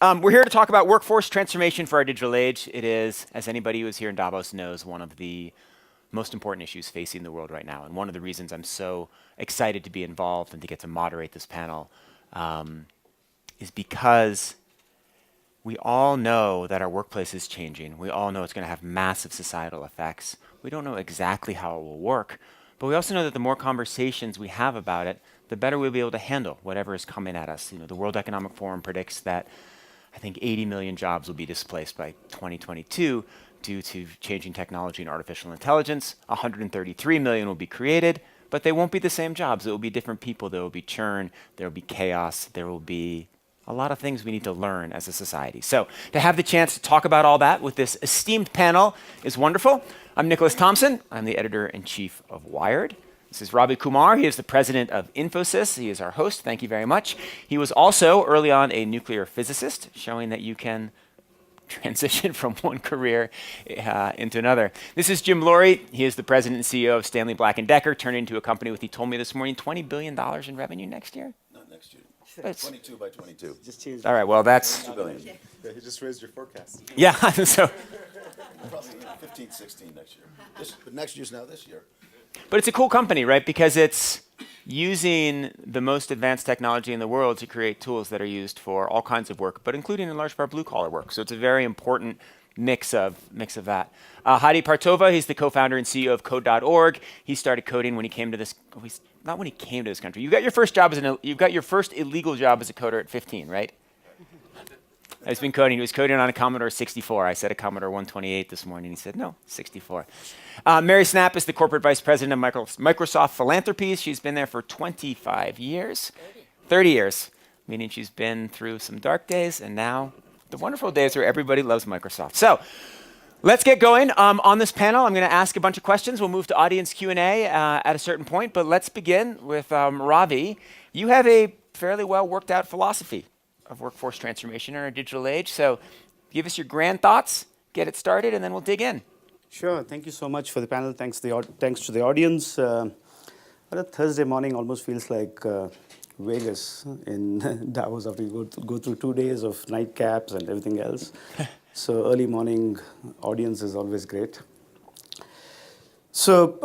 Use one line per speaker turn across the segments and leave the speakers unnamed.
We're here to talk about workforce transformation for our digital age. It is, as anybody who is here in Davos knows, one of the most important issues facing the world right now. And one of the reasons I'm so excited to be involved and to get to moderate this panel is because we all know that our workplace is changing. We all know it's going to have massive societal effects. We don't know exactly how it will work, but we also know that the more conversations we have about it, the better we'll be able to handle whatever is coming at us. You know, the World Economic Forum predicts that I think 80 million jobs will be displaced by 2022 due to changing technology and artificial intelligence. 133 million will be created, but they won't be the same jobs. It will be different people. There will be churn. There will be chaos. There will be a lot of things we need to learn as a society. So to have the chance to talk about all that with this esteemed panel is wonderful. I'm Nicholas Thompson. I'm the editor-in-chief of Wired. This is Ravi Kumar. He is the president of Infosys. He is our host. Thank you very much. He was also early on a nuclear physicist, showing that you can transition from one career into another. This is Jim Laurie. He is the president and CEO of Stanley Black & Decker, turned into a company with, he told me this morning, $20 billion in revenue next year?
Not next year. 22 by 22.
Just changed.
All right, well, that's...
2 billion.
Yeah, he just raised your forecast.
Yeah, so...
Probably 15, 16 next year. But next year's now this year.
But it's a cool company, right? Because it's using the most advanced technology in the world to create tools that are used for all kinds of work, but including in large part blue-collar work. So it's a very important mix of that. Hadi Partova, he's the co-founder and CEO of Code.org. He started coding when he came to this. Not when he came to this country. You got your first illegal job as a coder at 15, right? He's been coding. He was coding on a Commodore 64. I said a Commodore 128 this morning. He said, no, 64. Mary Snapp is the corporate vice president of Microsoft Philanthropies. She's been there for 25 years. 30 years, meaning she's been through some dark days and now the wonderful days where everybody loves Microsoft. So let's get going. On this panel, I'm going to ask a bunch of questions. We'll move to audience Q&A at a certain point, but let's begin with Ravi. You have a fairly well worked out philosophy of workforce transformation in our digital age. So give us your grand thoughts, get it started, and then we'll dig in.
Sure. Thank you so much for the panel. Thanks to the audience. A Thursday morning almost feels like Vegas in Davos after you go through 2 days of nightcaps and everything else. So early morning audience is always great. So,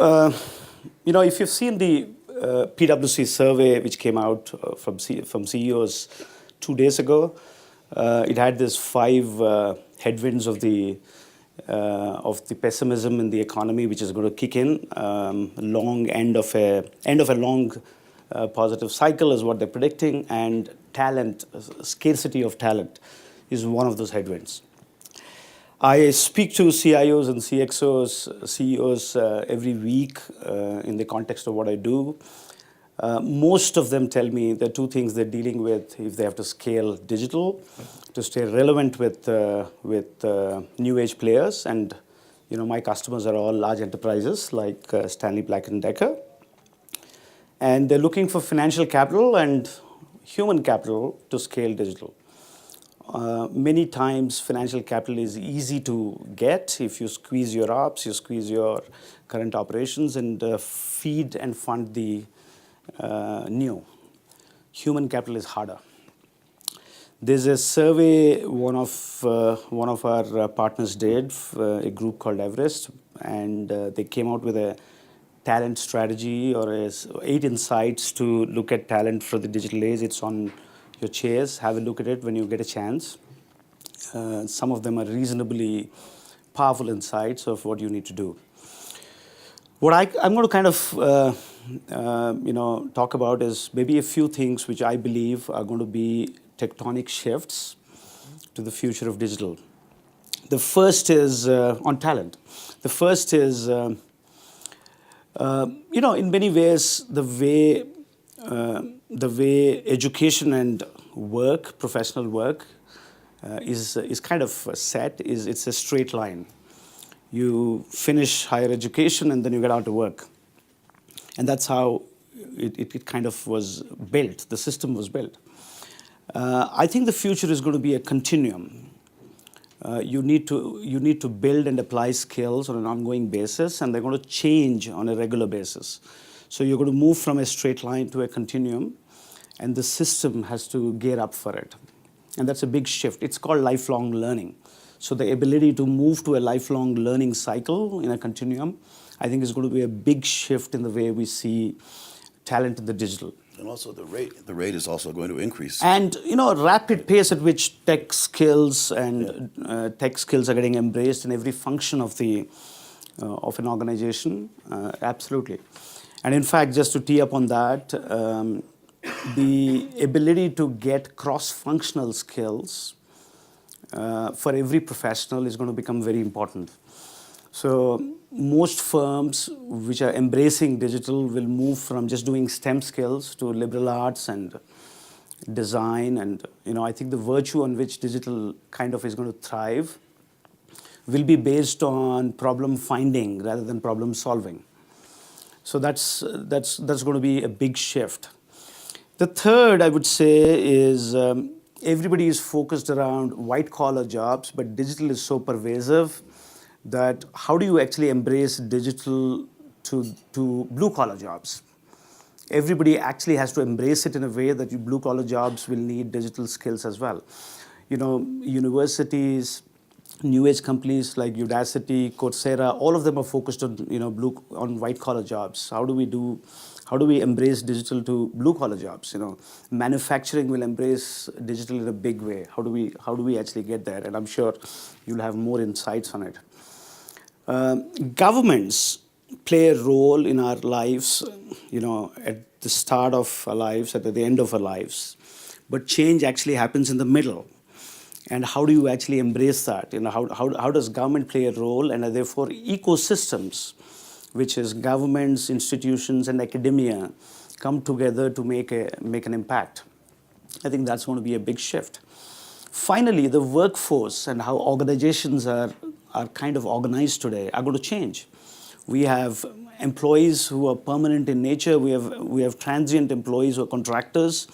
if you've seen the PwC survey which came out from CEOs 2 days ago, it had this 5 headwinds of the pessimism in the economy, which is going to kick in. End of a long positive cycle is what they're predicting, and talent, scarcity of talent, is one of those headwinds. I speak to CIOs and CXOs, CEOs every week in the context of what I do. Most of them tell me the 2 things they're dealing with if they have to scale digital, to stay relevant with new age players. And my customers are all large enterprises like Stanley Black & Decker. And they're looking for financial capital and human capital to scale digital. Many times financial capital is easy to get if you squeeze your ops, you squeeze your current operations and feed and fund the new. Human capital is harder. There's a survey one of our partners did, a group called Everest, and they came out with a talent strategy or 8 insights to look at talent for the digital age. It's on your chairs. Have a look at it when you get a chance. Some of them are reasonably powerful insights of what you need to do. What I'm going to kind of talk about is maybe a few things which I believe are going to be tectonic shifts to the future of digital. The first is on talent. The first is, in many ways, the way education and work, professional work, is kind of set. It's a straight line. You finish higher education and then you get out to work. And that's how it kind of was built. The system was built. I think the future is going to be a continuum. You need to build and apply skills on an ongoing basis, and they're going to change on a regular basis. So you're going to move from a straight line to a continuum, and the system has to gear up for it. And that's a big shift. It's called lifelong learning. So the ability to move to a lifelong learning cycle in a continuum, I think is going to be a big shift in the way we see talent in the digital.
And also the rate is also going to increase.
And rapid pace at which tech skills and tech skills are getting embraced in every function of an organization, absolutely. And in fact, just to tee up on that, the ability to get cross-functional skills for every professional is going to become very important. So most firms which are embracing digital will move from just doing STEM skills to liberal arts and design. And I think the virtue on which digital kind of is going to thrive will be based on problem finding rather than problem solving. So that's going to be a big shift. The third, I would say, is everybody is focused around white-collar jobs, but digital is so pervasive that how do you actually embrace digital to blue-collar jobs? Everybody actually has to embrace it in a way that blue-collar jobs will need digital skills as well. Universities, new age companies like Udacity, Coursera, all of them are focused on on white-collar jobs. How do we embrace digital to blue-collar jobs? Manufacturing will embrace digital in a big way. How do we actually get there? And I'm sure you'll have more insights on it. Governments play a role in our lives, at the start of our lives, at the end of our lives. But change actually happens in the middle. And how do you actually embrace that? How does government play a role? And therefore, ecosystems, which is governments, institutions, and academia, come together to make an impact. I think that's going to be a big shift. Finally, the workforce and how organizations are kind of organized today are going to change. We have employees who are permanent in nature. We have transient employees who are contractors.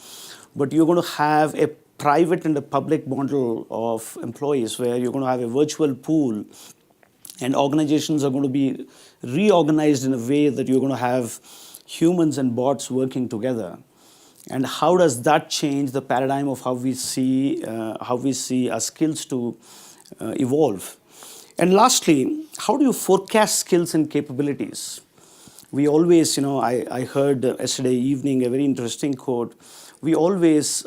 But you're going to have a private and a public model of employees where you're going to have a virtual pool, and organizations are going to be reorganized in a way that you're going to have humans and bots working together. And how does that change the paradigm of how we see our skills to evolve? And lastly, how do you forecast skills and capabilities? We always, I heard yesterday evening a very interesting quote. We always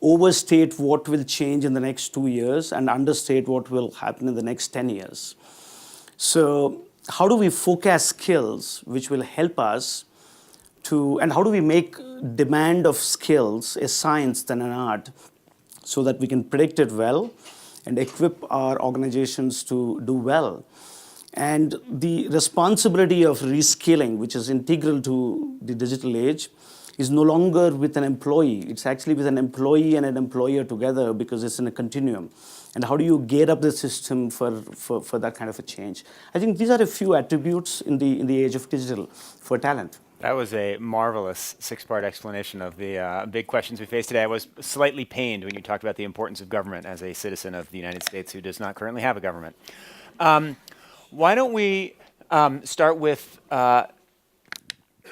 overstate what will change in the next 2 years and understate what will happen in the next 10 years. So how do we forecast skills which will help us and how do we make demand of skills a science than an art so that we can predict it well and equip our organizations to do well? And the responsibility of reskilling, which is integral to the digital age, is no longer with an employee. It's actually with an employee and an employer together because it's in a continuum. And how do you gear up the system for that kind of a change? I think these are a few attributes in the age of digital for talent.
That was a marvelous 6-part explanation of the big questions we face today. I was slightly pained when you talked about the importance of government as a citizen of the United States who does not currently have a government. Why don't we start with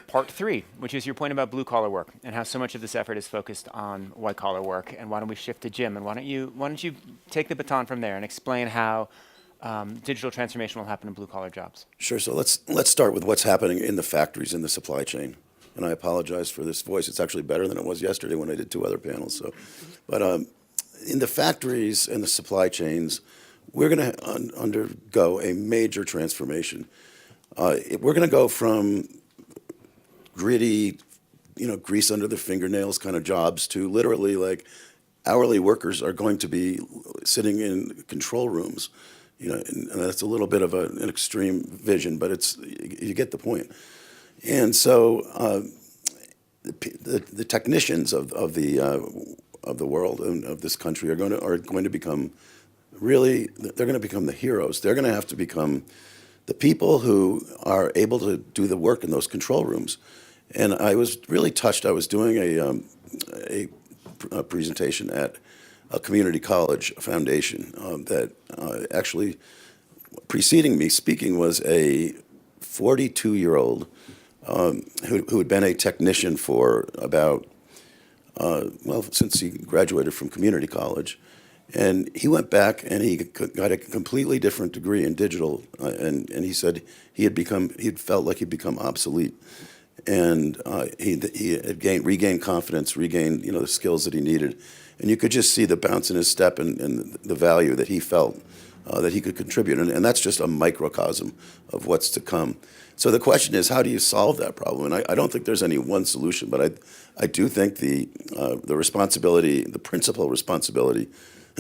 part 3, which is your point about blue-collar work and how so much of this effort is focused on white-collar work. And why don't we shift to Jim? And why don't you take the baton from there and explain how digital transformation will happen in blue-collar jobs?
Sure. So let's start with what's happening in the factories in the supply chain. And I apologize for this voice. It's actually better than it was yesterday when I did 2 other panels. So, but in the factories and the supply chains, we're going to undergo a major transformation. We're going to go from gritty, grease under the fingernails kind of jobs to literally like hourly workers are going to be sitting in control rooms. And that's a little bit of an extreme vision, but you get the point. And so the technicians of the world and of this country are going to become really, they're going to become the heroes. They're going to have to become the people who are able to do the work in those control rooms. And I was really touched. I was doing a presentation at a community college foundation that actually preceding me speaking was a 42-year-old who had been a technician for about well, since he graduated from community college. And he went back and he got a completely different degree in digital. And he said he'd felt like he'd become obsolete. And he had regained confidence, regained, the skills that he needed. And you could just see the bounce in his step and the value that he felt that he could contribute. And that's just a microcosm of what's to come. So the question is, how do you solve that problem? And I don't think there's any one solution, but I do think the responsibility, the principal responsibility,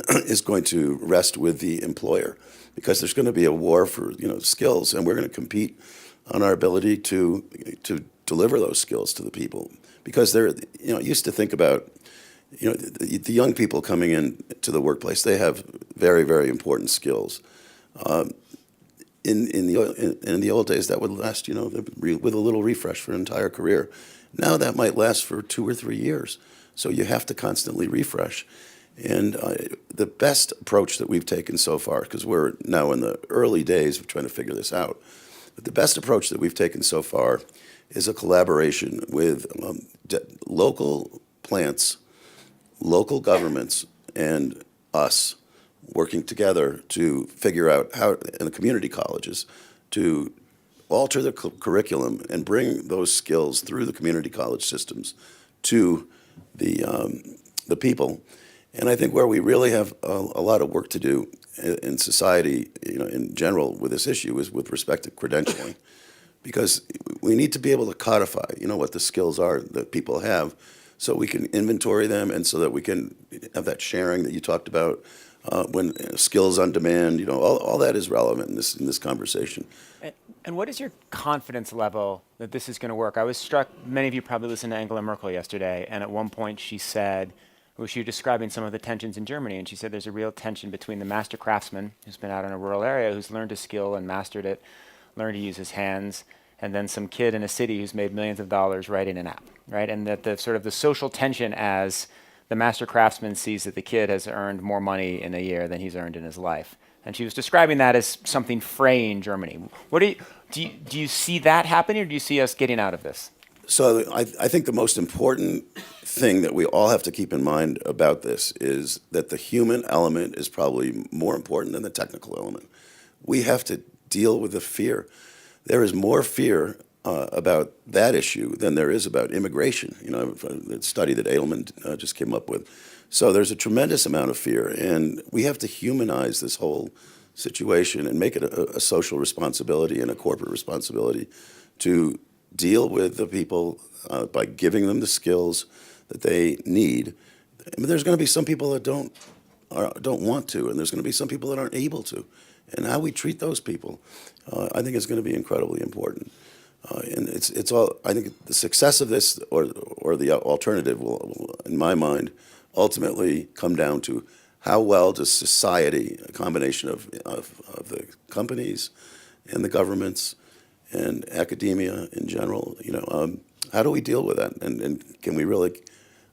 is going to rest with the employer, because there's going to be a war for skills, and we're going to compete on our ability to deliver those skills to the people. Because they're used to think about the young people coming in to the workplace, they have very, very important skills. In the old days, that would last with a little refresh for an entire career. Now that might last for 2 or 3 years. So you have to constantly refresh. And the best approach that we've taken so far, because we're now in the early days of trying to figure this out, but the best approach that we've taken so far is a collaboration with local plants, local governments, and us working together to figure out how, in the community colleges, to alter the curriculum and bring those skills through the community college systems to the people. And I think where we really have a lot of work to do in society, in general, with this issue is with respect to credentialing, because we need to be able to codify, what the skills are that people have, so we can inventory them, and so that we can have that sharing that you talked about. When skills on demand, all that is relevant in this conversation.
And what is your confidence level that this is going to work? I was struck, many of you probably listened to Angela Merkel yesterday, and at one point she said, she was describing some of the tensions in Germany, and she said there's a real tension between the master craftsman who's been out in a rural area, who's learned a skill and mastered it, learned to use his hands, and then some kid in a city who's made millions of dollars writing an app, right? And that the sort of the social tension as the master craftsman sees that the kid has earned more money in a year than he's earned in his life. And she was describing that as something fraying Germany. What do you see that happening, or do you see us getting out of this?
So I think the most important thing that we all have to keep in mind about this is that the human element is probably more important than the technical element. We have to deal with the fear. There is more fear about that issue than there is about immigration. The study that Edelman just came up with. So there's a tremendous amount of fear, and we have to humanize this whole situation and make it a social responsibility and a corporate responsibility to deal with the people by giving them the skills that they need. I mean, there's going to be some people that don't want to, and there's going to be some people that aren't able to. And how we treat those people, I think, is going to be incredibly important. And it's all. I think the success of this, or the alternative, will, in my mind, ultimately come down to how well does society, a combination of the companies and the governments and academia in general, how do we deal with that? And can we really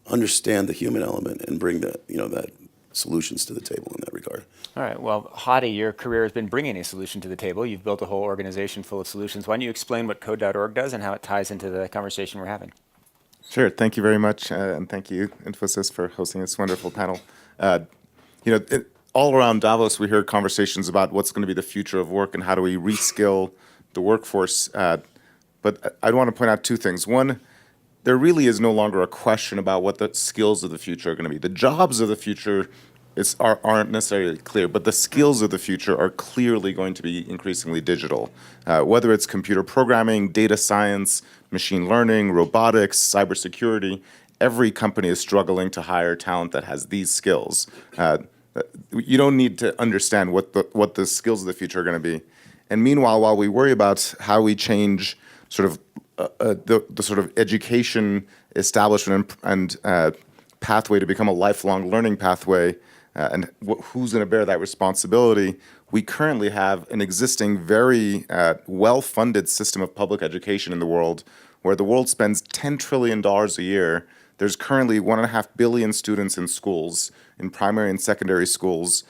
understand the human element and bring that solutions to the table in that regard?
All right. Well, Hadi, your career has been bringing a solution to the table. You've built a whole organization full of solutions. Why don't you explain what Code.org does and how it ties into the conversation we're having?
Sure. Thank you very much, and thank you, Infosys, for hosting this wonderful panel. All around Davos, we hear conversations about what's going to be the future of work and how do we reskill the workforce. But I want to point out two things. One, there really is no longer a question about what the skills of the future are going to be. The jobs of the future aren't necessarily clear, but the skills of the future are clearly going to be increasingly digital. Whether it's computer programming, data science, machine learning, robotics, cybersecurity, every company is struggling to hire talent that has these skills. You don't need to understand what the skills of the future are going to be. And meanwhile, while we worry about how we change sort of the sort of education establishment and pathway to become a lifelong learning pathway, and who's going to bear that responsibility, we currently have an existing very well-funded system of public education in the world, where the world spends $10 trillion a year. There's currently 1.5 billion students in schools, in primary and secondary schools.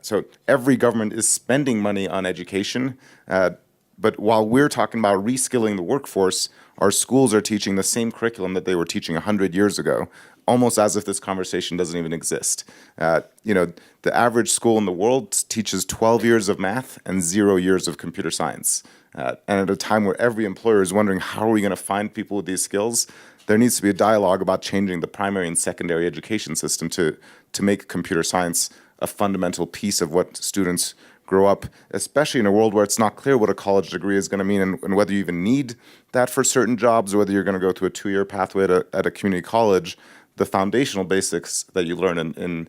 So every government is spending money on education. But while we're talking about reskilling the workforce, our schools are teaching the same curriculum that they were teaching 100 years ago, almost as if this conversation doesn't even exist. The average school in the world teaches 12 years of math and 0 years of computer science. And at a time where every employer is wondering, how are we going to find people with these skills? There needs to be a dialogue about changing the primary and secondary education system to make computer science a fundamental piece of what students grow up, especially in a world where it's not clear what a college degree is going to mean and whether you even need that for certain jobs or whether you're going to go through a 2-year pathway at a community college. The foundational basics that you learn in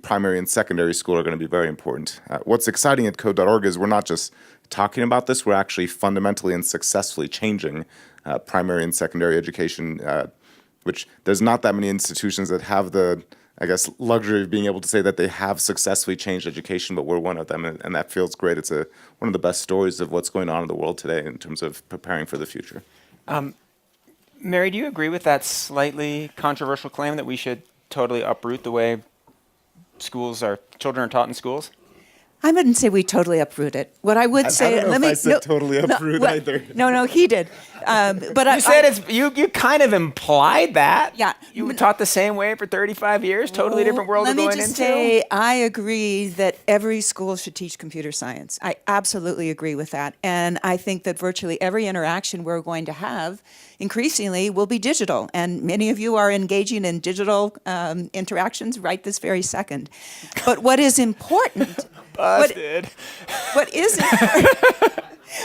primary and secondary school are going to be very important. What's exciting at code.org is we're not just talking about this, we're actually fundamentally and successfully changing primary and secondary education, which there's not that many institutions that have the, I guess, luxury of being able to say that they have successfully changed education, but we're one of them, and that feels great. It's one of the best stories of what's going on in the world today in terms of preparing for the future.
Mary, do you agree with that slightly controversial claim that we should totally uproot the way children are taught in schools?
I wouldn't say we totally uproot it. What I would say,
totally uproot either.
No, he did. But
You said you kind of implied that.
Yeah.
You were taught the same way for 35 years, totally different world we're going into.
Let me just say, I agree that every school should teach computer science. I absolutely agree with that. And I think that virtually every interaction we're going to have increasingly will be digital. And many of you are engaging in digital interactions right this very second. But what is important...
Busted.
What is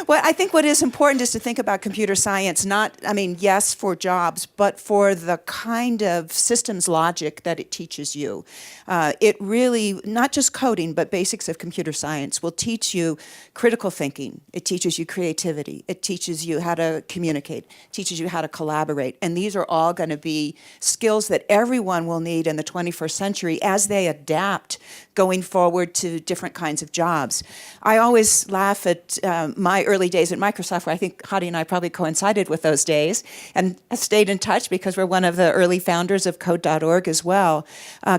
I think what is important is to think about computer science, yes, for jobs, but for the kind of systems logic that it teaches you. It really, not just coding, but basics of computer science will teach you critical thinking. It teaches you creativity. It teaches you how to communicate, teaches you how to collaborate. And these are all going to be skills that everyone will need in the 21st century as they adapt going forward to different kinds of jobs. I always laugh at my early days at Microsoft, where I think Hadi and I probably coincided with those days, and stayed in touch because we're one of the early founders of code.org as well.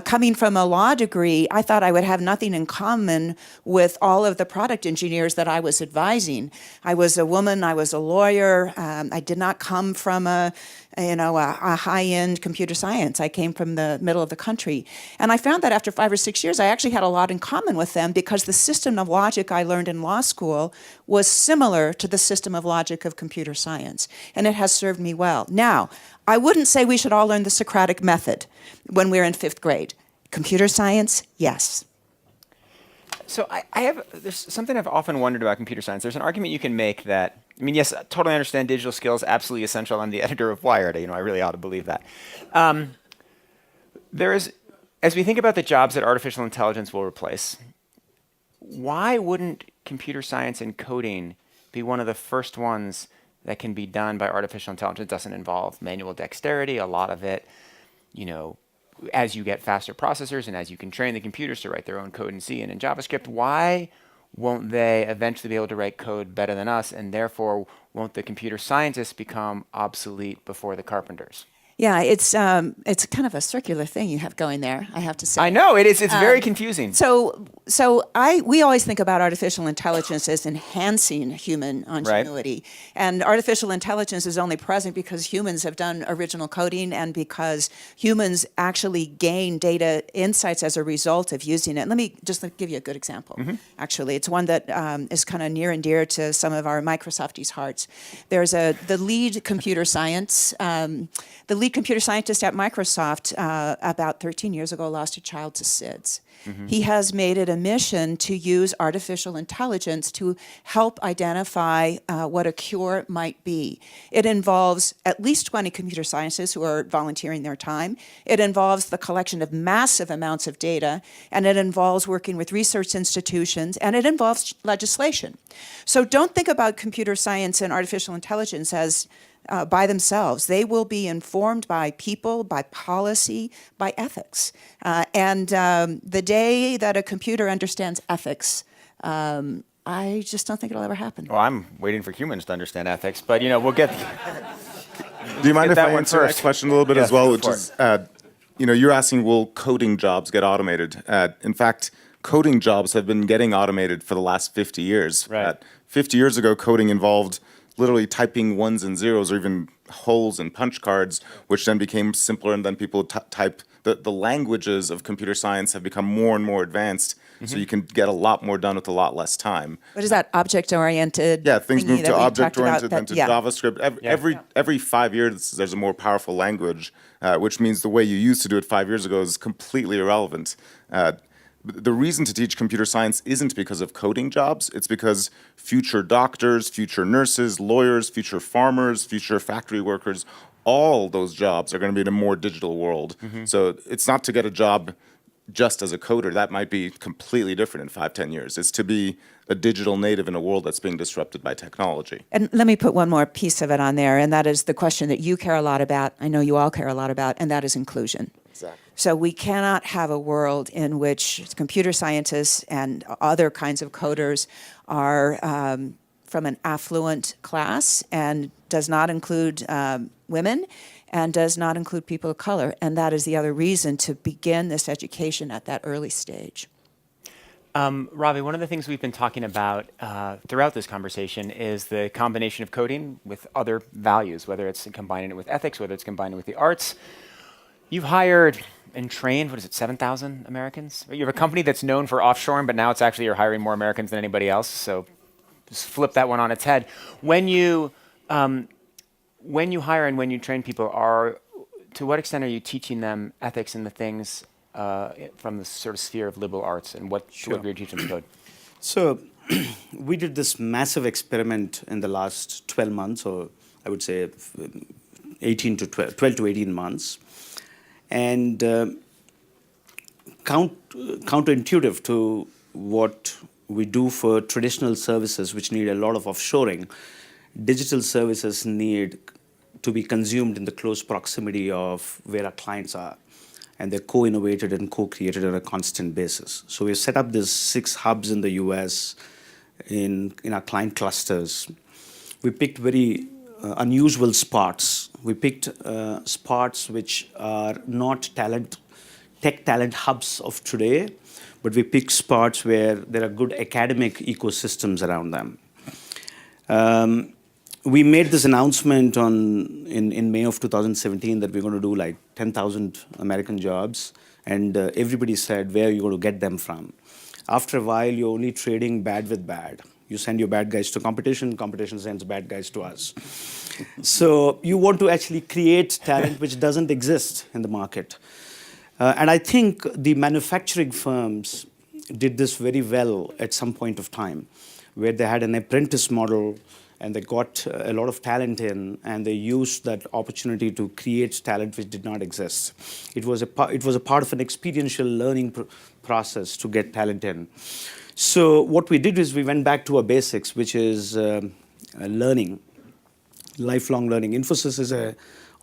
Coming from a law degree, I thought I would have nothing in common with all of the product engineers that I was advising. I was a woman, I was a lawyer, I did not come from a high-end computer science. I came from the middle of the country. And I found that after 5 or 6 years, I actually had a lot in common with them because the system of logic I learned in law school was similar to the system of logic of computer science. And it has served me well. Now, I wouldn't say we should all learn the Socratic method when we're in 5th grade. Computer science, yes.
So there's something I've often wondered about computer science. There's an argument you can make that, yes, I totally understand digital skills, absolutely essential. I'm the editor of Wired. I really ought to believe that. As we think about the jobs that artificial intelligence will replace, why wouldn't computer science and coding be one of the first ones that can be done by artificial intelligence? It doesn't involve manual dexterity. A lot of it, as you get faster processors and as you can train the computers to write their own code in C and in JavaScript, why won't they eventually be able to write code better than us, and therefore won't the computer scientists become obsolete before the carpenters?
Yeah, it's kind of a circular thing you have going there, I have to say.
I know, it is. It's very confusing.
We always think about artificial intelligence as enhancing human ingenuity. Right. And artificial intelligence is only present because humans have done original coding and because humans actually gain data insights as a result of using it. Let me just give you a good example, actually. It's one that is kind of near and dear to some of our Microsofties' hearts. There's the lead computer scientist at Microsoft about 13 years ago lost a child to SIDS. He has made it a mission to use artificial intelligence to help identify what a cure might be. It involves at least 20 computer scientists who are volunteering their time. It involves the collection of massive amounts of data, and it involves working with research institutions, and it involves legislation. So don't think about computer science and artificial intelligence as by themselves. They will be informed by people, by policy, by ethics. And the day that a computer understands ethics, I just don't think it'll ever happen.
Well, I'm waiting for humans to understand ethics, but we'll get.
Do you mind if I answer that question a little bit as well? Which is, you're asking, will coding jobs get automated? In fact, coding jobs have been getting automated for the last 50 years.
Right.
50 years ago, coding involved literally typing ones and zeros or even holes in punch cards, which then became simpler, and then people type. The languages of computer science have become more and more advanced, so you can get a lot more done with a lot less time.
What is that object-oriented?
Yeah, things
thingy
move
that
to
we talked
object-oriented,
about
then to
yeah.
JavaScript. Every 5 years, there's a more powerful language, which means the way you used to do it 5 years ago is completely irrelevant. The reason to teach computer science isn't because of coding jobs. It's because future doctors, future nurses, lawyers, future farmers, future factory workers, all those jobs are going to be in a more digital world. So it's not to get a job just as a coder. That might be completely different in 5-10 years. It's to be a digital native in a world that's being disrupted by technology.
And let me put one more piece of it on there, and that is the question that you care a lot about, I know you all care a lot about, and that is inclusion.
Exactly.
So we cannot have a world in which computer scientists and other kinds of coders are from an affluent class and does not include women and does not include people of color. And that is the other reason to begin this education at that early stage.
Ravi, one of the things we've been talking about throughout this conversation is the combination of coding with other values, whether it's combining it with ethics, whether it's combining it with the arts. You've hired and trained, 7,000 Americans? You have a company that's known for offshoring, but now it's actually you're hiring more Americans than anybody else, so just flip that one on its head. When you hire and when you train people, to what extent are you teaching them ethics and the things from the sort of sphere of liberal arts, and what would you teach them to code?
So we did this massive experiment in the last 12 months, or I would say 12 to 18 months. And counterintuitive to what we do for traditional services, which need a lot of offshoring, digital services need to be consumed in the close proximity of where our clients are. And they're co-innovated and co-created on a constant basis. So we've set up these 6 hubs in the US in our client clusters. We picked very unusual spots. We picked spots which are not tech talent hubs of today, but we picked spots where there are good academic ecosystems around them. We made this announcement in May of 2017 that we're going to do like 10,000 American jobs, and everybody said, where are you going to get them from? After a while, you're only trading bad with bad. You send your bad guys to competition, competition sends bad guys to us. So you want to actually create talent which doesn't exist in the market. And I think the manufacturing firms did this very well at some point of time, where they had an apprentice model and they got a lot of talent in, and they used that opportunity to create talent which did not exist. It was a part of an experiential learning process to get talent in. So what we did is we went back to our basics, which is learning, lifelong learning. Infosys is an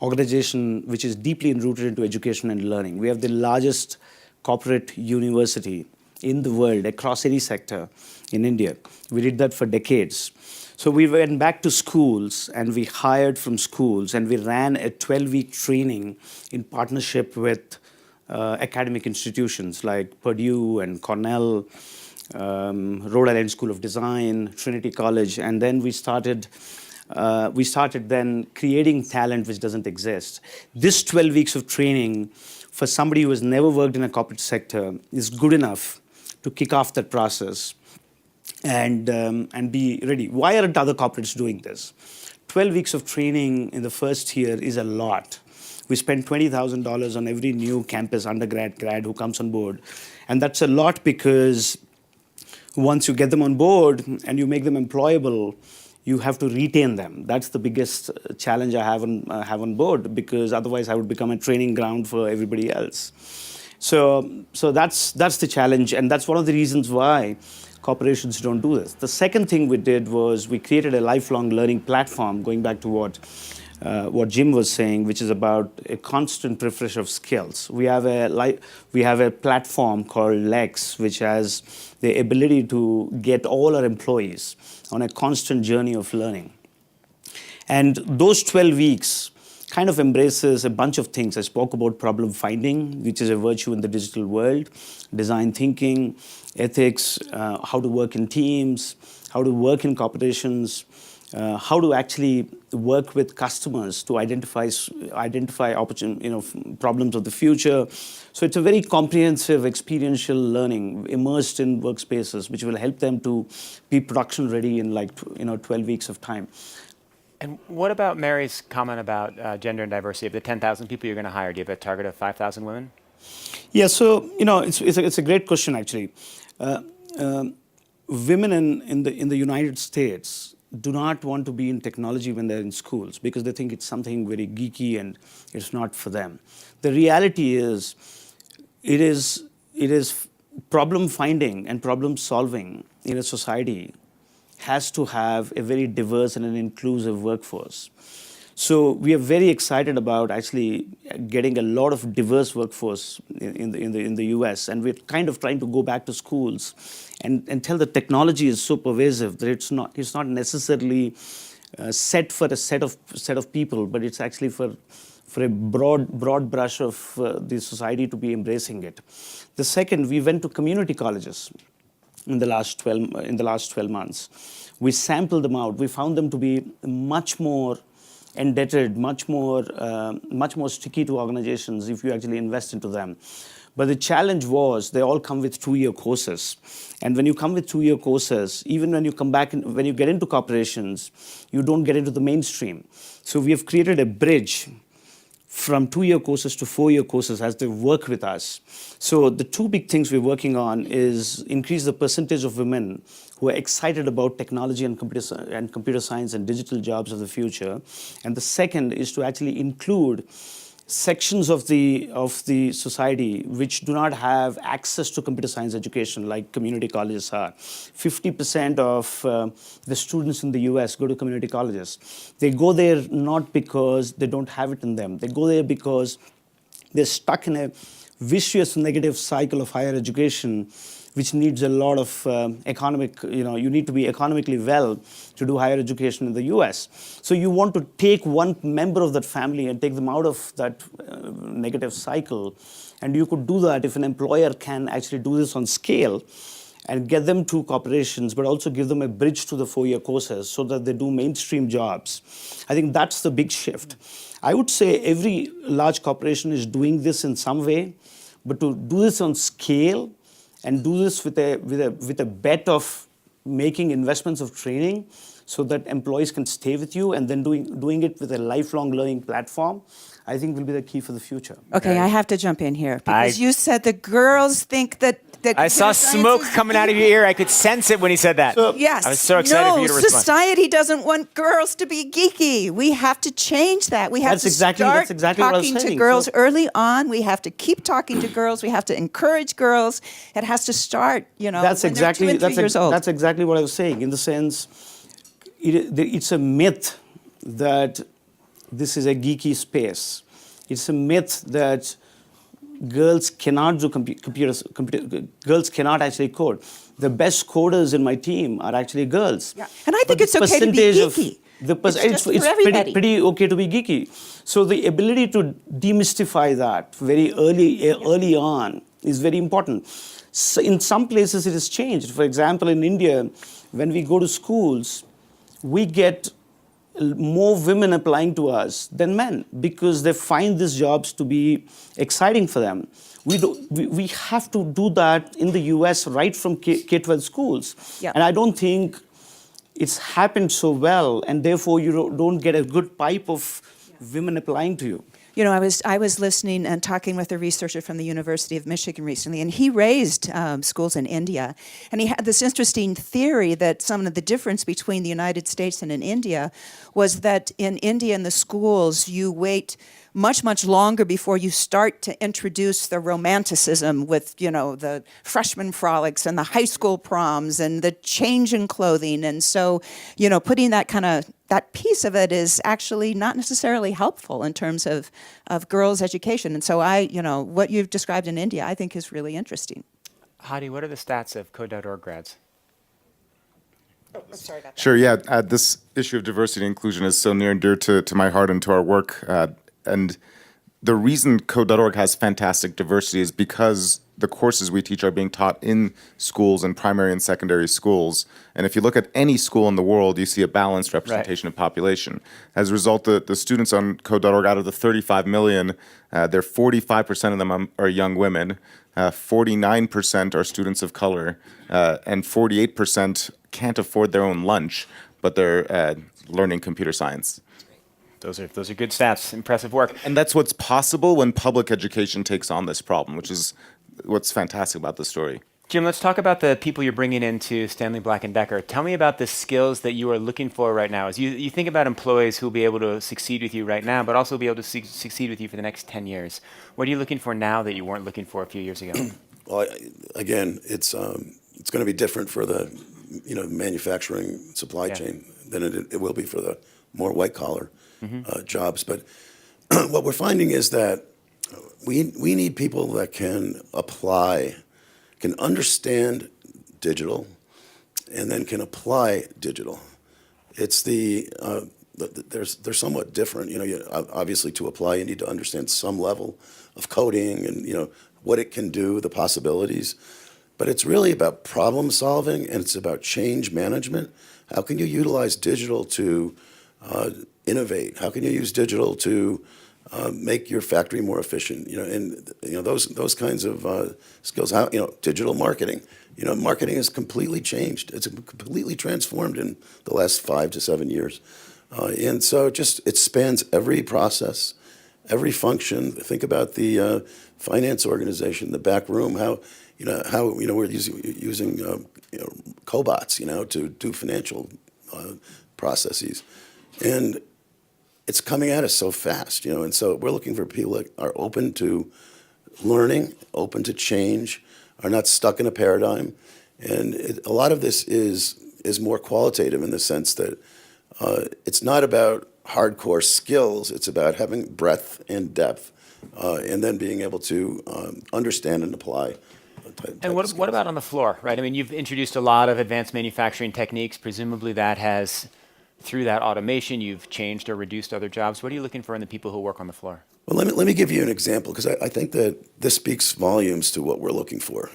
organization which is deeply rooted into education and learning. We have the largest corporate university in the world across any sector in India. We did that for decades. So we went back to schools and we hired from schools and we ran a 12-week training in partnership with academic institutions like Purdue and Cornell, Rhode Island School of Design, Trinity College, and then we started then creating talent which doesn't exist. This 12 weeks of training for somebody who has never worked in a corporate sector is good enough to kick off that process and be ready. Why aren't other corporates doing this? 12 weeks of training in the first year is a lot. We spend $20,000 on every new campus undergrad, grad who comes on board. And that's a lot because once you get them on board and you make them employable, you have to retain them. That's the biggest challenge I have on board, because otherwise I would become a training ground for everybody else. So that's the challenge, and that's one of the reasons why corporations don't do this. The second thing we did was we created a lifelong learning platform, going back to what Jim was saying, which is about a constant refresh of skills. We have a platform called Lex, which has the ability to get all our employees on a constant journey of learning. And those 12 weeks kind of embraces a bunch of things. I spoke about problem finding, which is a virtue in the digital world, design thinking, ethics, how to work in teams, how to work in corporations, how to actually work with customers to identify problems of the future. So it's a very comprehensive experiential learning immersed in workspaces, which will help them to be production ready in 12 weeks of time.
And what about Mary's comment about gender and diversity? Of the 10,000 people you're going to hire, do you have a target of 5,000 women?
Yeah, so it's a great question actually. Women in the United States do not want to be in technology when they're in schools because they think it's something very geeky and it's not for them. The reality is, it is problem finding and problem solving in a society has to have a very diverse and an inclusive workforce. So we are very excited about actually getting a lot of diverse workforce in the US, and we're kind of trying to go back to schools and tell the technology is so pervasive that it's not necessarily set for a set of people, but it's actually for a broad brush of the society to be embracing it. The second, we went to community colleges in the last 12 months. We sampled them out. We found them to be much more indebted, much more sticky to organizations if you actually invest into them. But the challenge was they all come with 2-year courses. And when you come with 2-year courses, even when you come back, when you get into corporations, you don't get into the mainstream. So we have created a bridge from 2-year courses to 4-year courses as they work with us. So the two big things we're working on is increase the percentage of women who are excited about technology and computer science and digital jobs of the future. And the second is to actually include sections of the society which do not have access to computer science education like community colleges are. 50% of the students in the US go to community colleges. They go there not because they don't have it in them. They go there because they're stuck in a vicious negative cycle of higher education, which needs a lot of you need to be economically well to do higher education in the US. So you want to take one member of that family and take them out of that negative cycle. And you could do that if an employer can actually do this on scale and get them to corporations, but also give them a bridge to the 4-year courses so that they do mainstream jobs. I think that's the big shift. I would say every large corporation is doing this in some way, but to do this on scale and do this with a bet of making investments of training so that employees can stay with you and then doing it with a lifelong learning platform, I think will be the key for the future.
Okay, I have to jump in here because you said the girls think that
I saw smoke coming out of your ear. I could sense it when he said that.
Yes.
I was so excited for you to respond.
Society doesn't want girls to be geeky. We have to change that. We have to start
talking
to girls early on. We have to keep talking to girls. We have to encourage girls. It has to start, when they're 2 and 3 years old.
That's exactly what I was saying. In the sense, it's a myth that this is a geeky space. It's a myth that girls cannot do girls cannot actually code. The best coders in my team are actually girls.
Yeah. And I think it's okay to be geeky.
It's pretty okay to be geeky. So the ability to demystify that very early on is very important. So in some places it has changed. For example, in India, when we go to schools, we get more women applying to us than men because they find these jobs to be exciting for them. We have to do that in the US right from K-12 schools.
Yeah.
And I don't think it's happened so well, and therefore you don't get a good pipe of women applying to you.
I was listening and talking with a researcher from the University of Michigan recently, and he raised schools in India. And he had this interesting theory that some of the difference between the United States and in India was that in India in the schools, you wait much, much longer before you start to introduce the romanticism with, the freshman frolics and the high school proms and the change in clothing. And so, putting that piece of it is actually not necessarily helpful in terms of girls' education. And so what you've described in India, I think is really interesting.
Hadi, what are the stats of Code.org grads?
Oh, I'm sorry about that.
Sure, yeah. This issue of diversity and inclusion is so near and dear to my heart and to our work. And the reason Code.org has fantastic diversity is because the courses we teach are being taught in schools and primary and secondary schools. And if you look at any school in the world, you see a balanced representation of population. As a result, the students on code.org, out of the 35 million, 45% of them are young women, 49% are students of color, and 48% can't afford their own lunch, but they're learning computer science.
Those are good stats. Impressive work.
And that's what's possible when public education takes on this problem, which is what's fantastic about the story.
Jim, let's talk about the people you're bringing into Stanley Black & Decker. Tell me about the skills that you are looking for right now. As you think about employees who will be able to succeed with you right now, but also be able to succeed with you for the next 10 years. What are you looking for now that you weren't looking for a few years ago?
Well, again, it's going to be different for the manufacturing supply chain than it will be for the more white collar jobs. But what we're finding is that we need people that can apply, can understand digital, and then can apply digital. It's they're somewhat different. Obviously to apply, you need to understand some level of coding and what it can do, the possibilities. But it's really about problem solving, and it's about change management. How can you utilize digital to innovate? How can you use digital to make your factory more efficient? Those kinds of skills. How digital marketing. Marketing has completely changed. It's completely transformed in the last 5 to 7 years, and so it spans every process, every function. Think about the finance organization, the back room. How we're using cobots, to do financial processes, and it's coming at us so fast, and so we're looking for people that are open to learning, open to change, are not stuck in a paradigm. And a lot of this is more qualitative in the sense that it's not about hardcore skills, it's about having breadth and depth, and then being able to understand and apply.
And what about on the floor, right? I mean, you've introduced a lot of advanced manufacturing techniques. Presumably that has, through that automation, you've changed or reduced other jobs. What are you looking for in the people who work on the floor? Well,
let me give you an example, because I think that this speaks volumes to what we're looking for.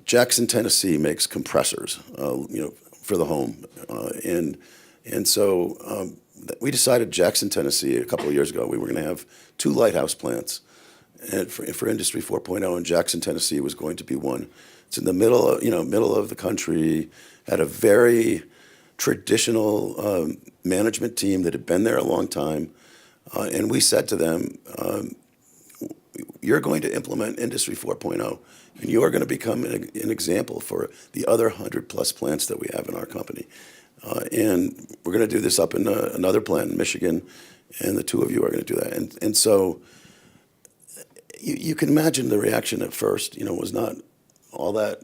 Jackson, Tennessee makes compressors, for the home, and so we decided Jackson, Tennessee, a couple of years ago, we were going to have 2 lighthouse plants, and for Industry 4.0, and Jackson, Tennessee was going to be one. It's in the middle of the country, had a very traditional management team that had been there a long time. And we said to them, you're going to implement Industry 4.0, and you are going to become an example for the other 100+ plants that we have in our company. And we're going to do this up in another plant in Michigan, and the 2 of you are going to do that. And so you can imagine the reaction at first, was not all that,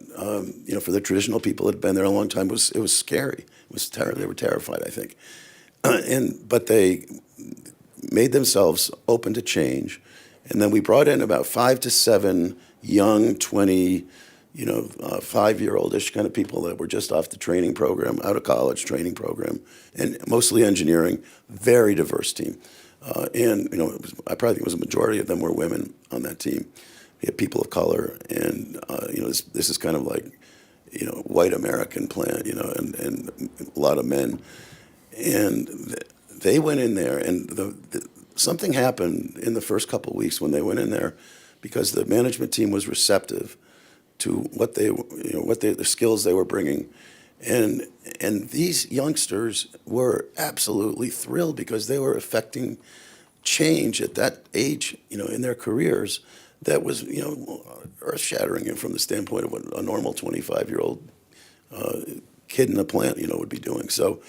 for the traditional people that had been there a long time, it was scary. It was they were terrified, I think. But they made themselves open to change, and then we brought in about 5 to 7 young 20, 5-year-old-ish kind of people that were just off the training program, out of college training program, and mostly engineering. Very diverse team, and I probably think it was a majority of them were women on that team. We had people of color, and this is kind of like white American plant, and a lot of men, and they went in there, and something happened in the first couple of weeks when they went in there, because the management team was receptive to the skills they were bringing, and these youngsters were absolutely thrilled because they were affecting change at that age, in their careers. That was, earth-shattering from the standpoint of what a normal 25-year-old kid in a plant, would be doing. So.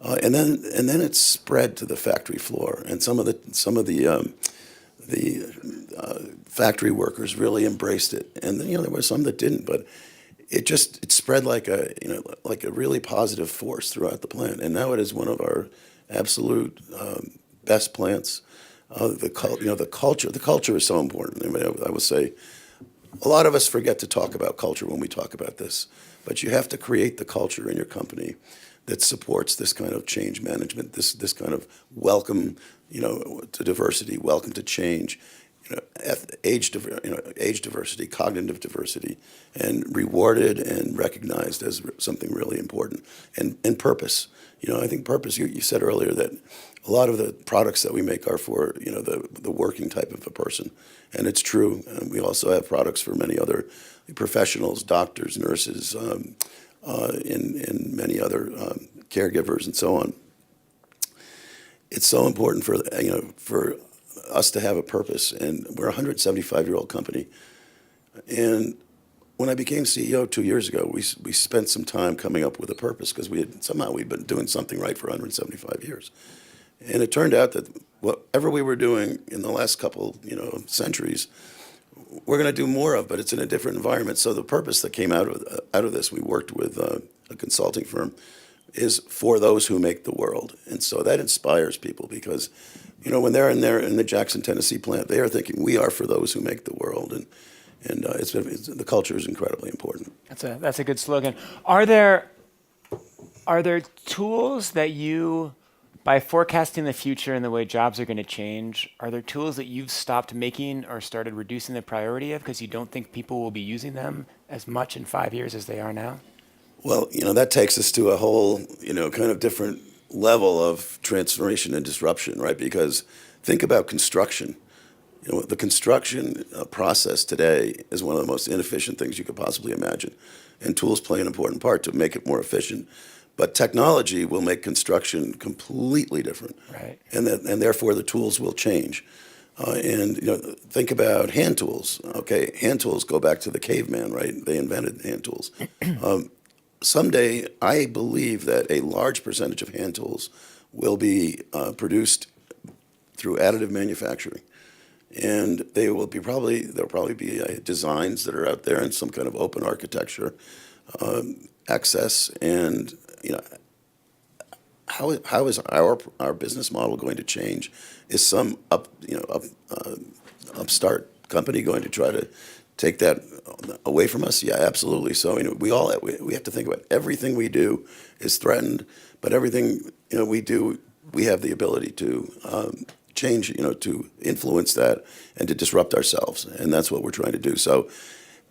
And then it spread to the factory floor, and some of the factory workers really embraced it, and then, there were some that didn't, but it spread like a really positive force throughout the plant, and now it is one of our absolute best plants. The culture is so important. I mean, I would say a lot of us forget to talk about culture when we talk about this, but you have to create the culture in your company that supports this kind of change management, this kind of welcome, to diversity, welcome to change, age diversity, cognitive diversity, and rewarded and recognized as something really important. And purpose. I think purpose. You said earlier that a lot of the products that we make are for the working type of a person, and it's true. And we also have products for many other professionals, doctors, nurses, and many other caregivers, and so on. It's so important for us to have a purpose, and we're a 175-year-old company. And when I became CEO 2 years ago, we spent some time coming up with a purpose because we'd been doing something right for 175 years. And it turned out that whatever we were doing in the last couple centuries, we're going to do more of, but it's in a different environment. So the purpose that came out of this, we worked with a consulting firm, is for those who make the world. And so that inspires people because, when they're in the Jackson, Tennessee plant, they are thinking we are for those who make the world. And the culture is incredibly important.
That's a good slogan. Are there tools that you, by forecasting the future and the way jobs are going to change, are there tools that you've stopped making or started reducing the priority of because you don't think people will be using them as much in 5 years as they are now?
Well, that takes us to a whole, kind of different level of transformation and disruption, right? Because think about construction. The construction process today is one of the most inefficient things you could possibly imagine. And tools play an important part to make it more efficient. But technology will make construction completely different.
Right.
And therefore the tools will change. Think about hand tools. Okay, hand tools go back to the caveman, right? They invented hand tools. Someday, I believe that a large percentage of hand tools will be produced through additive manufacturing. And there'll probably be designs that are out there in some kind of open architecture, access, and how is our business model going to change? Is some upstart company going to try to take that away from us? Yeah, absolutely. So we have to think about everything we do is threatened, but everything we do, we have the ability to change, to influence that and to disrupt ourselves, and that's what we're trying to do. So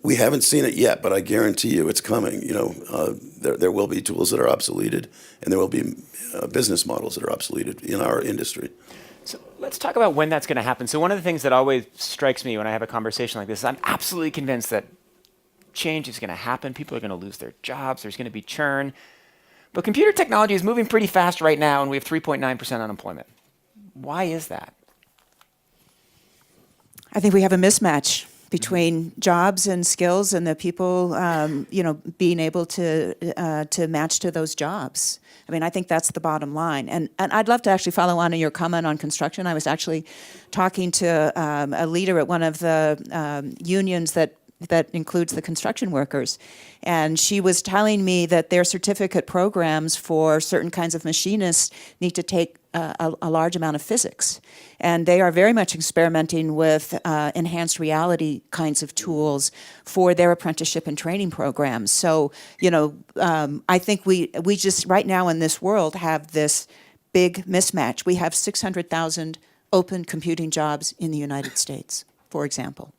we haven't seen it yet, but I guarantee you it's coming. There will be tools that are obsoleted, and there will be business models that are obsoleted in our industry.
So let's talk about when that's going to happen. So one of the things that always strikes me when I have a conversation like this is I'm absolutely convinced that change is going to happen. People are going to lose their jobs. There's going to be churn. But computer technology is moving pretty fast right now, and we have 3.9% unemployment. Why is that?
I think we have a mismatch between jobs and skills and the people, being able to match to those jobs. I mean, I think that's the bottom line. And I'd love to actually follow on to your comment on construction. I was actually talking to a leader at one of the unions that includes the construction workers. And she was telling me that their certificate programs for certain kinds of machinists need to take a large amount of physics. And they are very much experimenting with enhanced reality kinds of tools for their apprenticeship and training programs. So, I think we just right now in this world have this big mismatch. We have 600,000 open computing jobs in the United States, for example.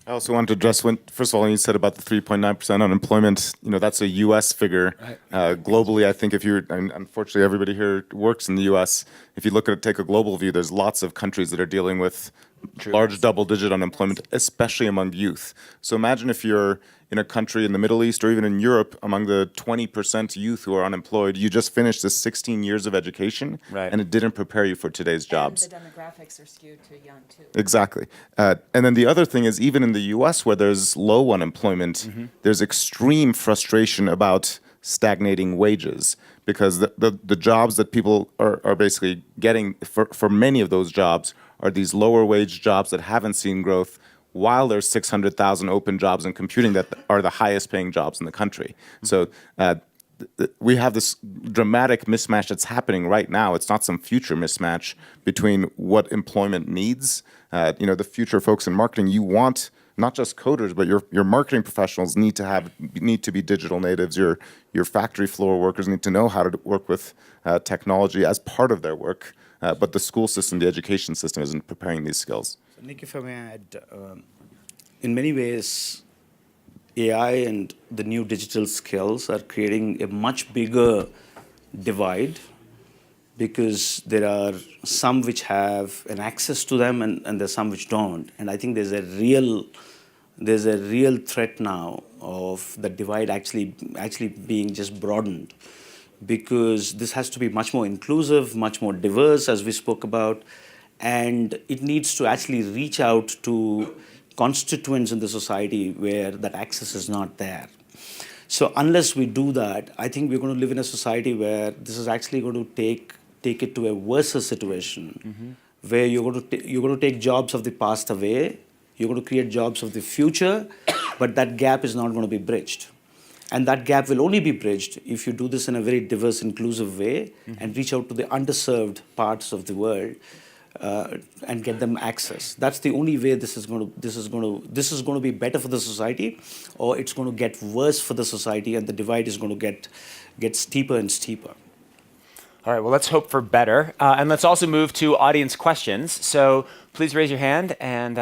I also wanted to address first of all, when you said about the 3.9% unemployment, that's a U.S. figure. Right. Globally, I think and unfortunately everybody here works in the U.S., if you take a global view, there's lots of countries that are dealing with large double-digit unemployment, especially among youth. So imagine if you're in a country in the Middle East or even in Europe, among the 20% youth who are unemployed, you just finished this 16 years of education,
right,
and it didn't prepare you for today's jobs.
And the demographics are skewed to young, too.
Exactly. And then the other thing is, even in the U.S., where there's low unemployment, there's extreme frustration about stagnating wages, because the jobs that people are basically getting, for many of those jobs, are these lower wage jobs that haven't seen growth, while there's 600,000 open jobs in computing that are the highest paying jobs in the country. So we have this dramatic mismatch that's happening right now. It's not some future mismatch between what employment needs. The future folks in marketing, you want not just coders, but your marketing professionals need to be digital natives. Your factory floor workers need to know how to work with technology as part of their work. but the school system, the education system isn't preparing these skills.
So Nick, if I may add, in many ways, AI and the new digital skills are creating a much bigger divide, because there are some which have an access to them and there's some which don't. And I think there's a real threat now of the divide actually being just broadened, because this has to be much more inclusive, much more diverse, as we spoke about, and it needs to actually reach out to constituents in the society where that access is not there. So unless we do that, I think we're going to live in a society where this is actually going to take it to a worse situation, where you're going to take jobs of the past away, you're going to create jobs of the future, but that gap is not going to be bridged. And that gap will only be bridged if you do this in a very diverse, inclusive way and reach out to the underserved parts of the world and get them access. That's the only way this is going to be better for the society, or it's going to get worse for the society, and the divide is going to get steeper and steeper.
All right, well, let's hope for better. And let's also move to audience questions. So please raise your hand and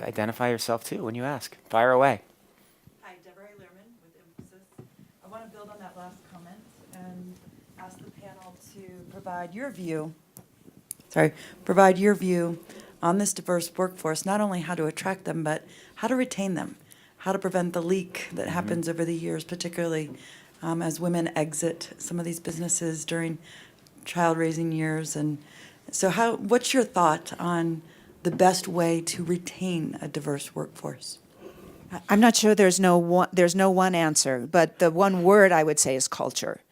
identify yourself too when you ask. Fire away.
Hi, Deborah Lehrman with Emphasis. I want to build on that last comment and ask the panel to provide your view on this diverse workforce, not only how to attract them, but how to retain them, how to prevent the leak that happens over the years, particularly as women exit some of these businesses during child-raising years. And so what's your thought on the best way to retain a diverse workforce?
I'm not sure there's no one answer, but the one word I would say is culture.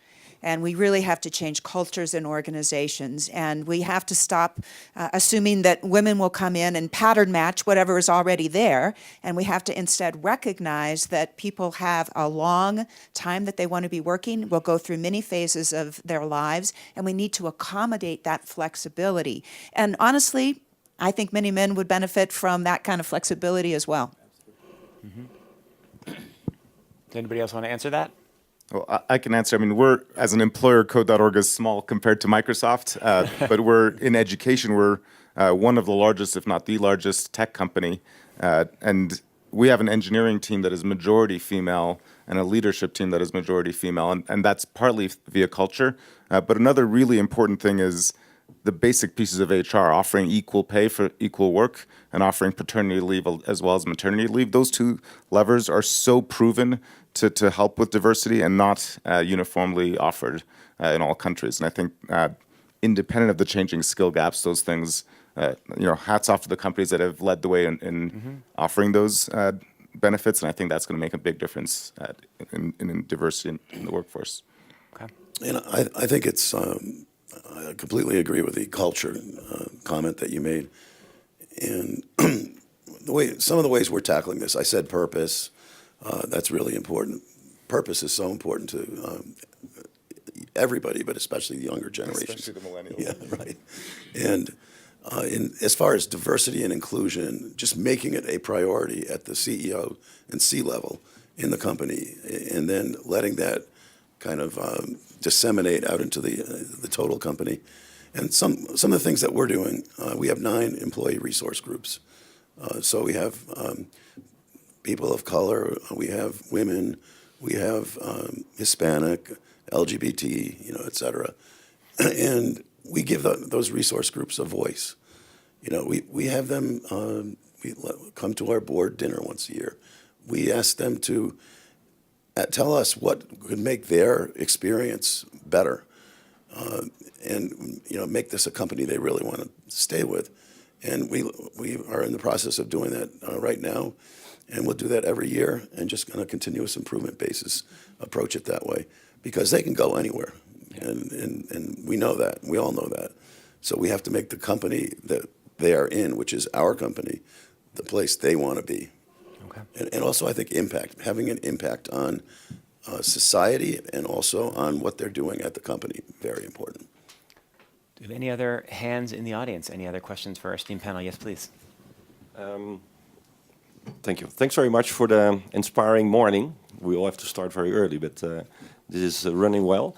And we really have to change cultures in organizations, and we have to stop assuming that women will come in and pattern match whatever is already there, and we have to instead recognize that people have a long time that they want to be working, will go through many phases of their lives, and we need to accommodate that flexibility. And honestly, I think many men would benefit from that kind of flexibility as well.
Does anybody else want to answer that?
Well, I can answer. I mean, we're, as an employer, Code.org is small compared to Microsoft, but we're in education. We're one of the largest, if not the largest, tech company. And we have an engineering team that is majority female and a leadership team that is majority female. And that's partly via culture. But another really important thing is the basic pieces of HR, offering equal pay for equal work and offering paternity leave as well as maternity leave. Those two levers are so proven to help with diversity and not uniformly offered in all countries. And I think independent of the changing skill gaps, those things, hats off to the companies that have led the way in offering those benefits. And I think that's going to make a big difference in diversity in the workforce.
Okay.
And I think it's, I completely agree with the culture comment that you made. And some of the ways we're tackling this, I said purpose. That's really important. Purpose is so important to everybody, but especially the younger generations.
Especially the millennials.
Yeah, right. And as far as diversity and inclusion, just making it a priority at the CEO and C-level in the company, and then letting that kind of disseminate out into the total company. And some of the things that we're doing, we have 9 employee resource groups. So we have people of color, we have women, we have Hispanic, LGBT, et cetera. And we give those resource groups a voice. We have them come to our board dinner once a year. We ask them to tell us what could make their experience better, and make this a company they really want to stay with. And we are in the process of doing that right now, and we'll do that every year, and just on a continuous improvement basis, approach it that way, because they can go anywhere, and we know that, we all know that. So we have to make the company that they are in, which is our company, the place they want to be.
Okay.
And also, I think having an impact on society and also on what they're doing at the company, very important.
Do we have any other hands in the audience? Any other questions for our esteemed panel? Yes, please.
Thank you. Thanks very much for the inspiring morning. We all have to start very early, but this is running well.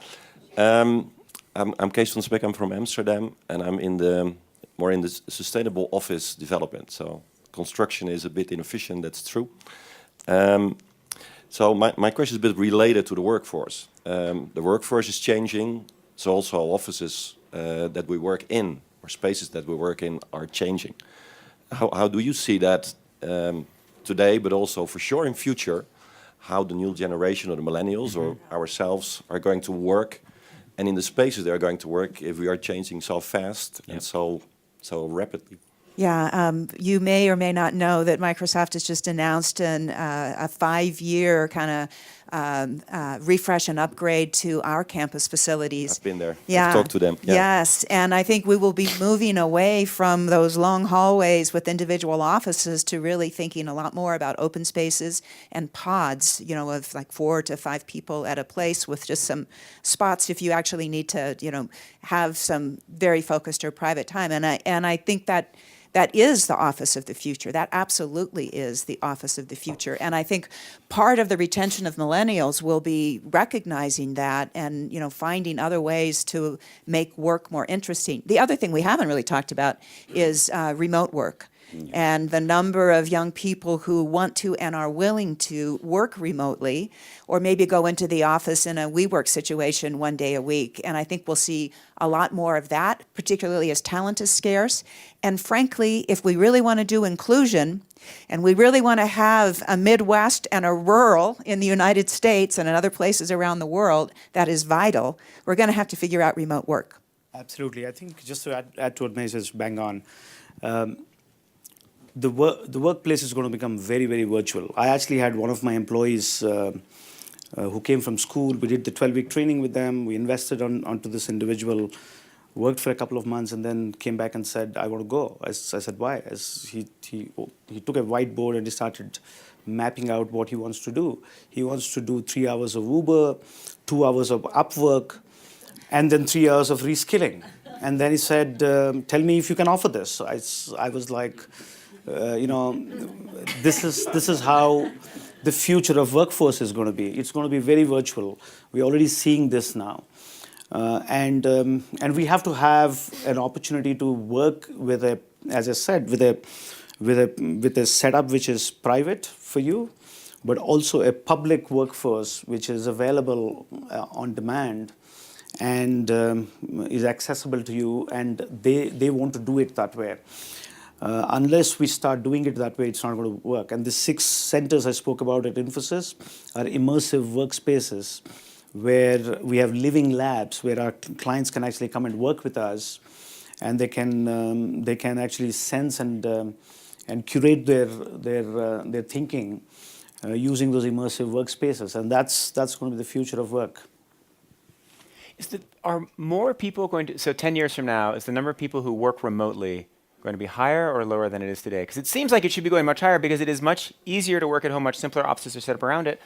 I'm Kees van Spek. I'm from Amsterdam, and I'm more in the sustainable office development. So construction is a bit inefficient. That's true. So my question is a bit related to the workforce. The workforce is changing, so also offices that we work in or spaces that we work in are changing. How do you see that today, but also for sure in future, how the new generation or the millennials or ourselves are going to work, and in the spaces they are going to work if we are changing so fast and so rapidly?
Yeah, you may or may not know that Microsoft has just announced a 5-year kind of refresh and upgrade to our campus facilities.
I've been there.
Yeah.
I've talked to them. Yeah.
Yes, and I think we will be moving away from those long hallways with individual offices to really thinking a lot more about open spaces and pods, you know, of like 4 to 5 people at a place with just some spots if you actually need to, you know, have some very focused or private time. And I think that is the office of the future. That absolutely is the office of the future. And I think part of the retention of millennials will be recognizing that and, you know, finding other ways to make work more interesting. The other thing we haven't really talked about is remote work. And the number of young people who want to and are willing to work remotely or maybe go into the office in a WeWork situation 1 day a week. And I think we'll see a lot more of that, particularly as talent is scarce. And frankly, if we really want to do inclusion and we really want to have a Midwest and a rural in the United States and in other places around the world that is vital, we're going to have to figure out remote work.
Absolutely. I think just to add to what May says, bang on. The workplace is going to become very, very virtual. I actually had one of my employees who came from school. We did the 12-week training with them. We invested onto this individual, worked for a couple of months, and then came back and said, I want to go. I said, why? He took a whiteboard and he started mapping out what he wants to do. He wants to do 3 hours of Uber, 2 hours of Upwork, and then 3 hours of reskilling. And then he said, tell me if you can offer this. So I was like, you know, this is how the future of workforce is going to be. It's going to be very virtual. We're already seeing this now, and we have to have an opportunity to work with a, as I said, with a setup which is private for you, but also a public workforce which is available on demand and is accessible to you, and they want to do it that way. Unless we start doing it that way, it's not going to work. And the 6 centers I spoke about at Infosys are immersive workspaces where we have living labs where our clients can actually come and work with us, and they can actually sense and curate their thinking using those immersive workspaces. And that's going to be the future of work.
Are more people going to, so 10 years from now, is the number of people who work remotely going to be higher or lower than it is today? Because it seems like it should be going much higher because it is much easier to work at home, much simpler offices are set up around it.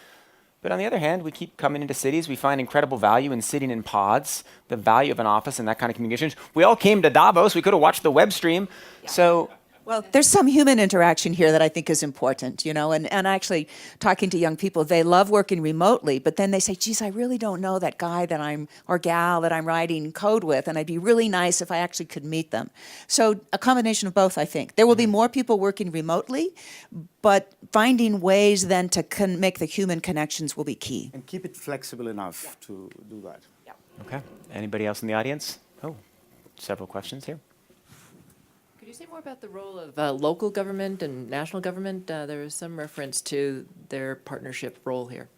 But on the other hand, we keep coming into cities, we find incredible value in sitting in pods, the value of an office and that kind of communication. We all came to Davos, we could have watched the web stream. Yeah. So
Well, there's some human interaction here that I think is important, you know, and actually talking to young people, they love working remotely, but then they say, geez, I really don't know that guy that or gal that I'm writing code with, and it'd be really nice if I actually could meet them. So a combination of both, I think. There will be more people working remotely, but finding ways then to make the human connections will be key.
And keep it flexible enough to do that.
Yeah.
Okay. Anybody else in the audience? Oh, several questions here.
Could you say more about the role of local government and national government? There was some reference to their partnership role here.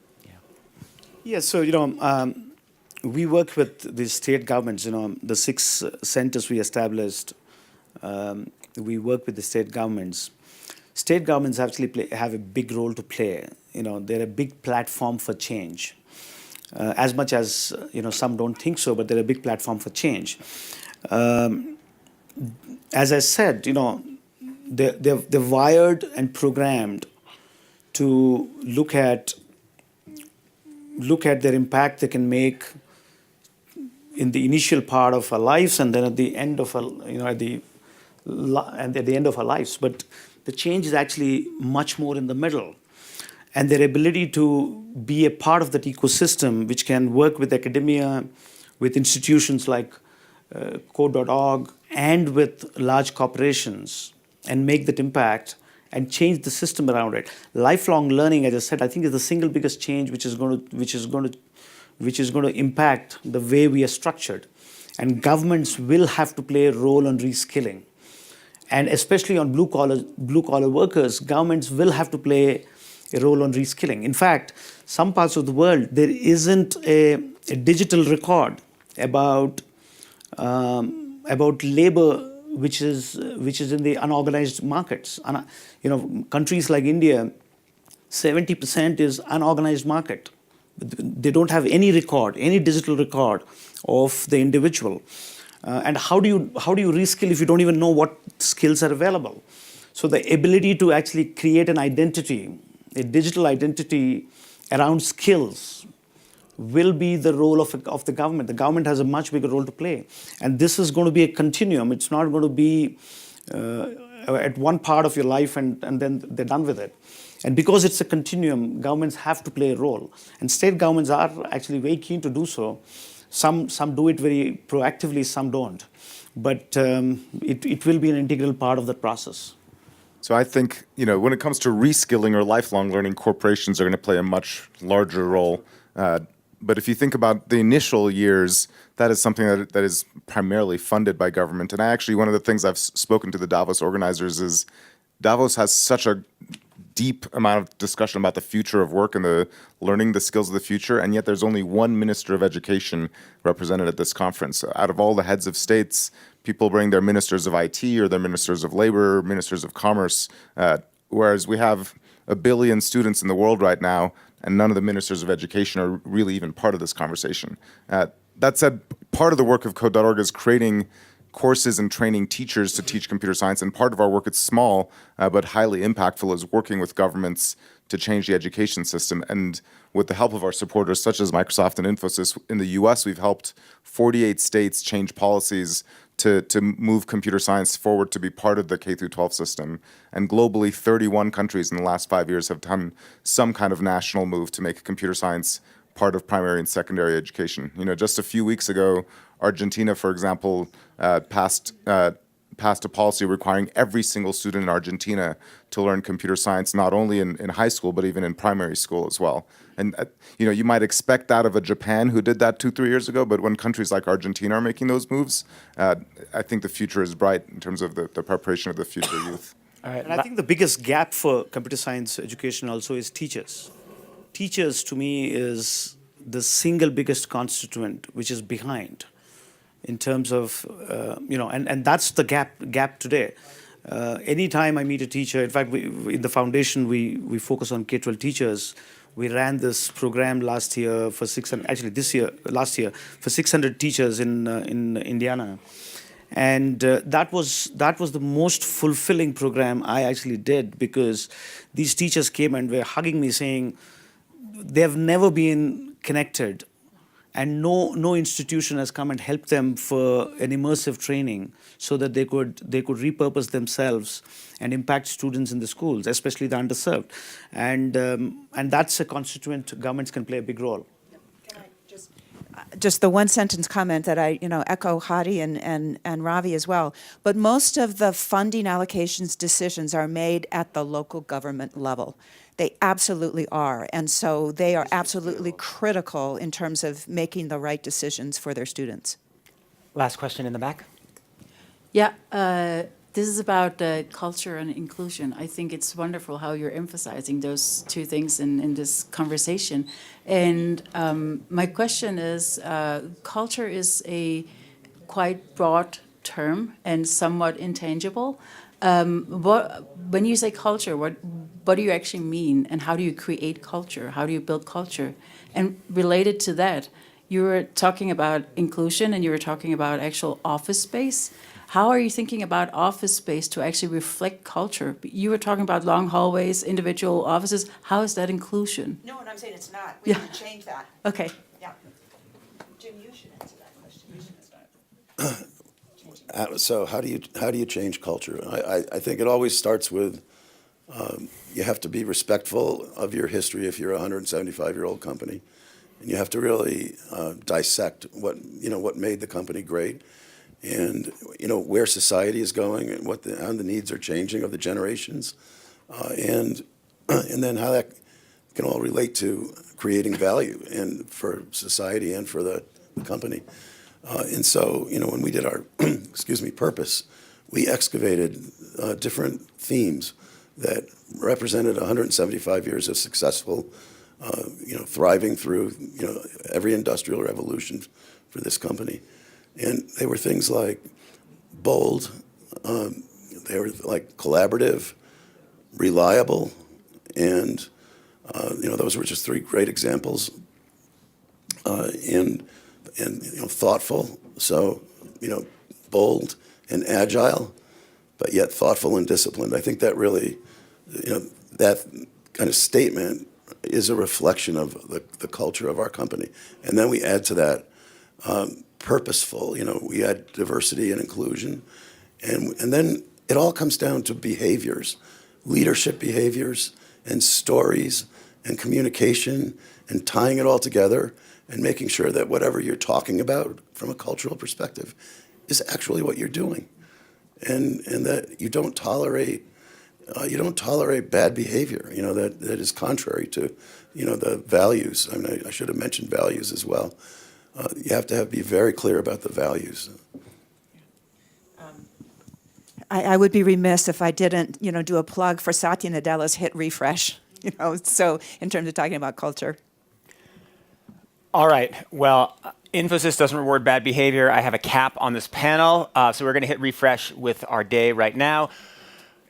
Yeah, so, you know, we work with the state governments, you know, the 6 centers we established, we work with the state governments. State governments actually have a big role to play. You know, they're a big platform for change. As much as, you know, some don't think so, but they're a big platform for change. As I said, you know, they're wired and programmed to look at their impact they can make in the initial part of our lives, and then at the end of our, you know, at the end of our lives. But the change is actually much more in the middle, and their ability to be a part of that ecosystem, which can work with academia, with institutions like code.org and with large corporations and make that impact and change the system around it. Lifelong learning, as I said, I think is the single biggest change which is going to impact the way we are structured. And governments will have to play a role on reskilling. And especially on blue collar workers, governments will have to play a role on reskilling. In fact, some parts of the world, there isn't a digital record about labor which is in the unorganized markets. Countries like India, 70% is unorganized market. They don't have any record, any digital record of the individual. And how do you reskill if you don't even know what skills are available? So the ability to actually create an identity, a digital identity around skills, will be the role of the government. The government has a much bigger role to play. And this is going to be a continuum. It's not going to be at one part of your life and then they're done with it. And because it's a continuum, governments have to play a role. And state governments are actually very keen to do so. Some do it very proactively, some don't. But it will be an integral part of that process.
So I think, when it comes to reskilling or lifelong learning, corporations are going to play a much larger role. But if you think about the initial years, that is something that is primarily funded by government. And one of the things I've spoken to the Davos organizers is Davos has such a deep amount of discussion about the future of work and the learning the skills of the future, and yet there's only one minister of education represented at this conference. So out of all the heads of states, people bring their ministers of IT or their ministers of labor, ministers of commerce, whereas we have 1 billion students in the world right now, and none of the ministers of education are really even part of this conversation. That said, part of the work of Code.org is creating courses and training teachers to teach computer science, and part of our work, it's small but highly impactful, is working with governments to change the education system. And with the help of our supporters such as Microsoft and Infosys in the US, we've helped 48 states change policies to move computer science forward to be part of the K-12 system. And globally, 31 countries in the last 5 years have done some kind of national move to make computer science part of primary and secondary education. Just a few weeks ago, Argentina, for example, passed a policy requiring every single student in Argentina to learn computer science, not only in high school, but even in primary school as well. And you might expect that of a Japan who did that 2-3 years ago, but when countries like Argentina are making those moves, I think the future is bright in terms of the preparation of the future youth.
All right.
And I think the biggest gap for computer science education also is teachers. Teachers, to me, is the single biggest constituent which is behind in terms of, and that's the gap today. Anytime I meet a teacher, in fact, in the foundation, we focus on K-12 teachers. We ran this program last year for 600, actually last year, for 600 teachers in Indiana. And that was the most fulfilling program I actually did, because these teachers came and were hugging me saying they have never been connected, and no institution has come and helped them for an immersive training so that they could repurpose themselves and impact students in the schools, especially the underserved. And that's a constituent governments can play a big role.
Can I just the one sentence comment that I echo Hadi and Ravi as well. But most of the funding allocations decisions are made at the local government level. They absolutely are. And so they are absolutely critical in terms of making the right decisions for their students.
Last question in the back.
Yeah, this is about culture and inclusion. I think it's wonderful how you're emphasizing those two things in this conversation. And my question is, culture is a quite broad term and somewhat intangible. When you say culture, what do you actually mean, and how do you create culture? How do you build culture? And related to that, you were talking about inclusion and you were talking about actual office space. How are you thinking about office space to actually reflect culture? You were talking about long hallways, individual offices. How is that inclusion?
No, and I'm saying it's not. We need to change that.
Okay.
Yeah. Jim, you should answer that question.
So how do you change culture? I think it always starts with you have to be respectful of your history if you're a 175-year-old company, And you have to really dissect what made the company great, and where society is going, and how the needs are changing of the generations, and then how that can all relate to creating value and for society and for the company. And so, when we did our purpose, we excavated different themes that represented 175 years of successful, thriving through, every industrial revolution for this company. And they were things like bold, they were like collaborative, reliable, and, those were just three great examples. And thoughtful, so, bold and agile, but yet thoughtful and disciplined. I think that really, that kind of statement is a reflection of the culture of our company. And then we add to that purposeful, we add diversity and inclusion. And then it all comes down to behaviors, leadership behaviors and stories and communication and tying it all together and making sure that whatever you're talking about from a cultural perspective is actually what you're doing. And that you don't tolerate bad behavior, that is contrary to, the values. I mean, I should have mentioned values as well. You have to be very clear about the values.
I would be remiss if I didn't, do a plug for Satya Nadella's hit Refresh, so in terms of talking about culture.
All right. Well, Infosys doesn't reward bad behavior. I have a cap on this panel, so we're going to hit refresh with our day right now.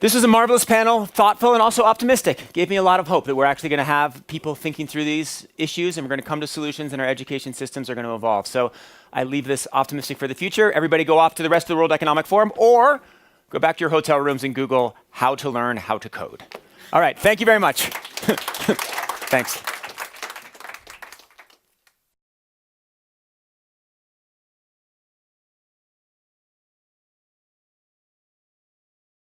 This was a marvelous panel, thoughtful and also optimistic. Gave me a lot of hope that we're actually going to have people thinking through these issues, and we're going to come to solutions, and our education systems are going to evolve. So I leave this optimistic for the future. Everybody go off to the rest of the World Economic Forum, or go back to your hotel rooms and Google how to learn how to code. All right. Thank you very much. Thanks.